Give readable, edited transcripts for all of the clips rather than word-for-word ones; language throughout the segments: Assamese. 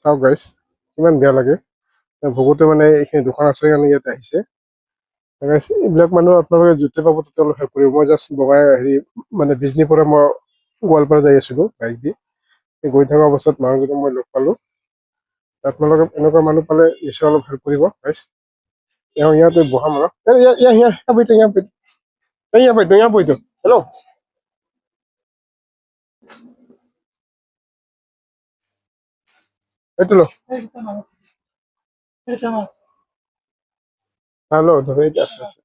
চাওক গাইজ কিমান বেয়া লাগে ভকতে মানে এইখিনি দোকান আছে কাৰণে ইয়াতে আহিছে গাইজ এইবিলাক মানুহ আপোনালোকে য'তে পাব ততে অলপ হেল্প কৰিব মই জাষ্ট বগাই হেৰি মানে বিজনীৰ পৰা মই গোৱালপাৰা যাই আছিলোঁ বাইক দি গৈ থকা অৱস্থাত মানুহজনক মই লগ পালোঁ আপোনালোকে এনেকুৱা মানুহ পালে নিশ্চয় অলপ হেল্প কৰিব গাইজ ইয়াতে বহা মানুহ হেল্ল' এইটো লো হেল্ল' ধৰে আছে আছে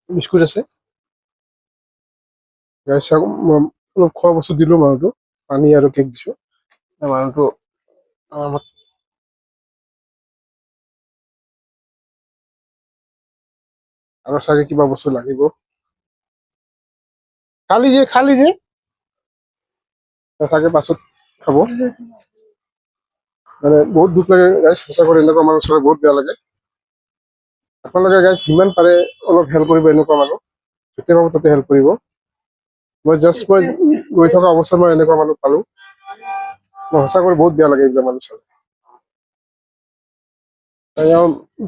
বিস্কুট আছে গাইজ চাওক মই অলপ খোৱা বস্তু দিলোঁ মানুহটো পানী আৰু কেক দিছোঁ মানুহটো আমাক আৰু চাগে কিবা বস্তু লাগিব খালি যে চাগে পাছত খাব মানে বহুত দুখ লাগে গাইজ সঁচা কৰি এনেকুৱা মানুহ চালে বহুত বেয়া লাগে আপোনালোকে গাইজ যিমান পাৰে অলপ হেল্প কৰিব এনেকুৱা মানুহ য'তে পাব তাতে হেল্প কৰিব মই গৈ থকা অৱস্থাত মই এনেকুৱা মানুহ পালোঁ মই সঁচা কৰি বহুত বেয়া লাগে এইবিলাক মানুহ চালে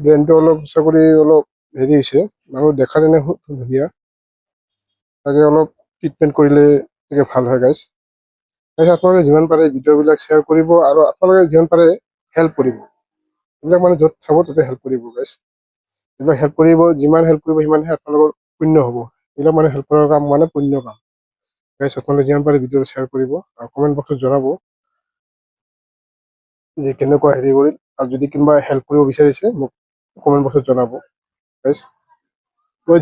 ব্ৰেইনটো অলপ সঁচা কৰি অলপ হেৰি হৈছে মানুহ দেখা যেনে ধুনীয়া তাকে অলপ ট্ৰিটমেণ্ট কৰিলে তাকে ভাল হয় গাইজ আপোনালোকে যিমান পাৰে ভিডিঅ'বিলাক শ্বেয়াৰ কৰিব আৰু আপোনালোকে যিমান পাৰে হেল্প কৰিব এইবিলাক মানে য'ত চাব তাতে হেল্প কৰিব গাইজ এইবিলাক হেল্প কৰিব যিমান হেল্প কৰিব সিমানহে আপোনালোকৰ পুণ্য হ'ব এইবিলাক মানে হেল্প কৰাৰ কাম মানে পুণ্য কাম গাইজ আপোনালোকে যিমান পাৰে ভিডিঅ'টো শ্বেয়াৰ কৰিব আৰু কমেণ্ট বক্সত জনাব যে কেনেকুৱা হেৰি কৰিল আৰু যদি কোনোবা হেল্প কৰিব বিচাৰিছে মোক কমেণ্ট বক্সত জনাব গাইজ মই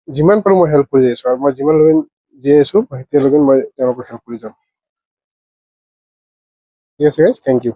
যিমান পাৰোঁ মই হেল্প কৰি যাই আছোঁ আৰু মই যিমানলৈকে জীয়াই আছোঁ তেতিয়ালৈকে মই তেওঁলোকক হেল্প কৰি যাম ঠিক আছে গাইজ থেংক ইউ